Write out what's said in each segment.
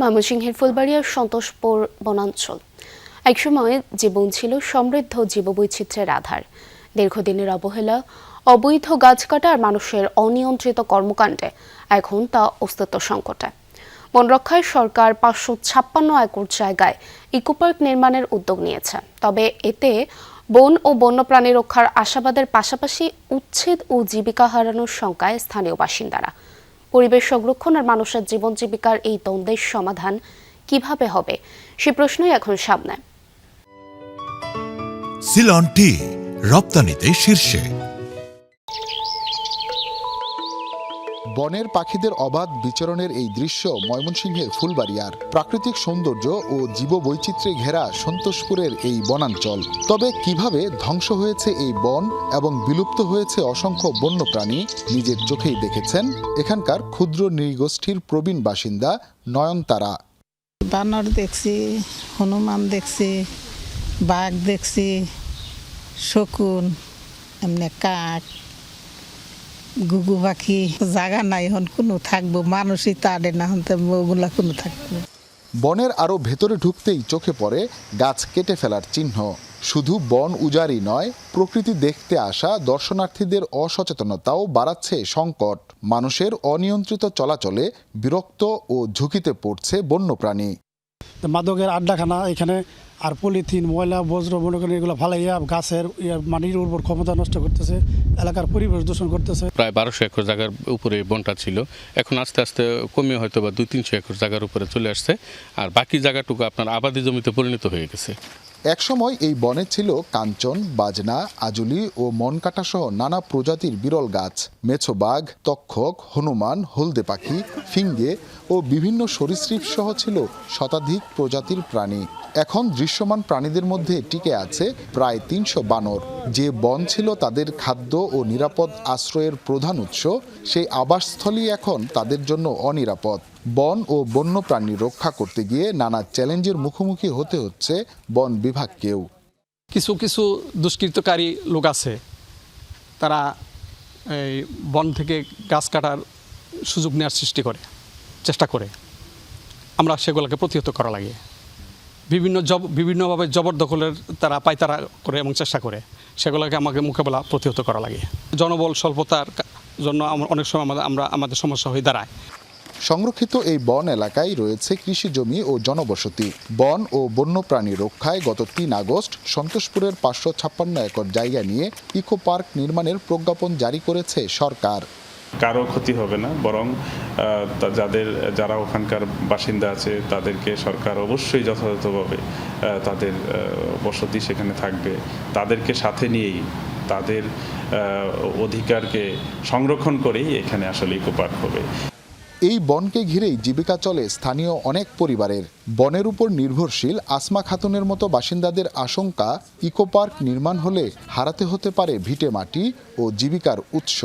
ময়মনসিংহের ফুলবাড়িয়ার সন্তোষপুর বনাঞ্চল একসময় জীবন ছিল সমৃদ্ধ জীববৈচিত্র্যের আধার। দীর্ঘদিনের অবহেলা, অবৈধ গাছ কাটা আর মানুষের অনিয়ন্ত্রিত কর্মকাণ্ডে এখন তা অস্তিত্ব সংকটে। বন রক্ষায় সরকার 556 একর জায়গায় ইকোপার্ক নির্মাণের উদ্যোগ নিয়েছে। তবে এতে বন ও বন্যপ্রাণী রক্ষার আশাবাদের পাশাপাশি উচ্ছেদ ও জীবিকা হারানোর শঙ্কায় স্থানীয় বাসিন্দারা। পরিবেশ সংরক্ষণ আর মানুষের জীবন জীবিকার এই দ্বন্দ্বের সমাধান কিভাবে হবে সে প্রশ্নই এখন সামনে। সিলন টি রপ্তানিতে শীর্ষে। বনের পাখিদের অবাধ বিচরণের এই দৃশ্য ময়মনসিংহের ফুলবাড়িয়ার। প্রাকৃতিক সৌন্দর্য ও জীববৈচিত্র্যে ঘেরা সন্তোষপুরের এই বনাঞ্চল। তবে কিভাবে ধ্বংস হয়েছে এই বন এবং বিলুপ্ত হয়েছে অসংখ্য বন্যপ্রাণী নিজের চোখেই দেখেছেন এখানকার ক্ষুদ্র নৃগোষ্ঠীর প্রবীণ বাসিন্দা নয়নতারা। বানর দেখছি, হনুমান দেখছি, বাঘ দেখছি, শকুন, এমনি কাক, গুগু পাখি। জায়গা নাই এখন কোনো থাকবো, মানুষই তাড়ে না ওগুলা কোনো থাকবো। বনের আরো ভেতরে ঢুকতেই চোখে পড়ে গাছ কেটে ফেলার চিহ্ন। শুধু বন উজাড়ই নয়, প্রকৃতি দেখতে আসা দর্শনার্থীদের অসচেতনতাও বাড়াচ্ছে সংকট। মানুষের অনিয়ন্ত্রিত চলাচলে বিরক্ত ও ঝুঁকিতে পড়ছে বন্যপ্রাণী। মাদকের আড্ডাখানা এখানে, আর পলিথিন, ময়লা, বজ্র মনে করেন এগুলো ফালাইয়া গাছের মাটির উর্বর ক্ষমতা নষ্ট করতেছে, এলাকার পরিবেশ দূষণ করতেছে। প্রায় 1200 একর জায়গার উপরে বনটা ছিল, এখন আস্তে আস্তে কমে হয়তো বা 200-300 একর জায়গার উপরে চলে আসছে, আর বাকি জায়গাটুকু আপনার আবাদি জমিতে পরিণত হয়ে গেছে। একসময় এই বনে ছিল কাঞ্চন, বাজনা, আজুলি ও মনকাটা সহ নানা প্রজাতির বিরল গাছ। মেছো বাঘ, তক্ষক, হনুমান, হলদে পাখি, ফিঙ্গে ও বিভিন্ন সরীসৃপ সহ ছিল শতাধিক প্রজাতির প্রাণী। এখন দৃশ্যমান প্রাণীদের মধ্যে টিকে আছে প্রায় 300 বানর। যে বন ছিল তাদের খাদ্য ও নিরাপদ আশ্রয়ের প্রধান উৎস, সেই আবাসস্থলই এখন তাদের জন্য অনিরাপদ। বন ও বন্যপ্রাণী রক্ষা করতে গিয়ে নানা চ্যালেঞ্জের মুখোমুখি হতে হচ্ছে বন বিভাগকেও। কিছু কিছু দুষ্কৃতকারী লোক আছে, তারা এই বন থেকে গাছ কাটার সুযোগ নেওয়ার চেষ্টা করে। আমরা সেগুলোকে প্রতিহত করা লাগে। বিভিন্নভাবে জবরদখলের তারা পায়তারা করে এবং চেষ্টা করে, সেগুলোকে আমাকে মোকাবেলা প্রতিহত করা লাগে। জনবল স্বল্পতার জন্য অনেক সময় আমাদের সমস্যা হয়ে দাঁড়ায়। সংরক্ষিত এই বন এলাকায় রয়েছে কৃষি জমি ও জনবসতি। বন ও বন্যপ্রাণী রক্ষায় গত 3 আগস্ট সন্তোষপুরের 556 একর জায়গা নিয়ে ইকো পার্ক নির্মাণের প্রজ্ঞাপন জারি করেছে সরকার। কারো ক্ষতি হবে না, বরং যারা ওখানকার বাসিন্দা আছে তাদেরকে সরকার অবশ্যই যথাযথভাবে তাদের বসতি সেখানে থাকবে। তাদেরকে সাথে নিয়েই তাদের অধিকারকে সংরক্ষণ করেই এখানে আসলে ইকো পার্ক হবে। এই বনকে ঘিরেই জীবিকা চলে স্থানীয় অনেক পরিবারের। বনের উপর নির্ভরশীল আসমা খাতুনের মতো বাসিন্দাদের আশঙ্কা, ইকো পার্ক নির্মাণ হলে হারাতে হতে পারে ভিটে মাটি ও জীবিকার উৎস।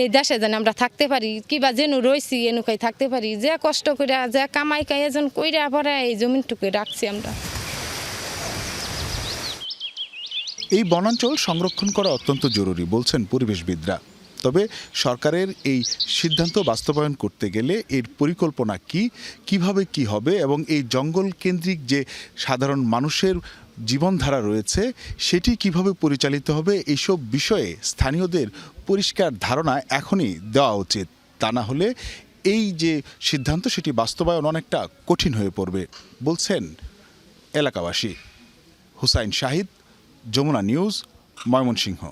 এই দেশে যেন আমরা থাকতে পারি, কিবা যেন রয়েছি এনুকাই থাকতে পারি, যে কষ্ট করে যে কামাই কাই এজন কইরা পরে এই জমিনটুকু রাখছি আমরা। এই বনাঞ্চল সংরক্ষণ করা অত্যন্ত জরুরি বলছেন পরিবেশবিদরা। তবে সরকারের এই সিদ্ধান্ত বাস্তবায়ন করতে গেলে এর পরিকল্পনা কিভাবে কি হবে এবং এই জঙ্গল কেন্দ্রিক যে সাধারণ মানুষের জীবনধারা রয়েছে সেটি কিভাবে পরিচালিত হবে, এইসব বিষয়ে স্থানীয়দের পরিষ্কার ধারণা এখনই দেওয়া উচিত। তা না হলে এই যে সিদ্ধান্ত সেটি বাস্তবায়ন অনেকটা কঠিন হয়ে পড়বে বলছেন এলাকাবাসী। হুসাইন শাহিদ, যমুনা নিউজ, ময়মনসিংহ।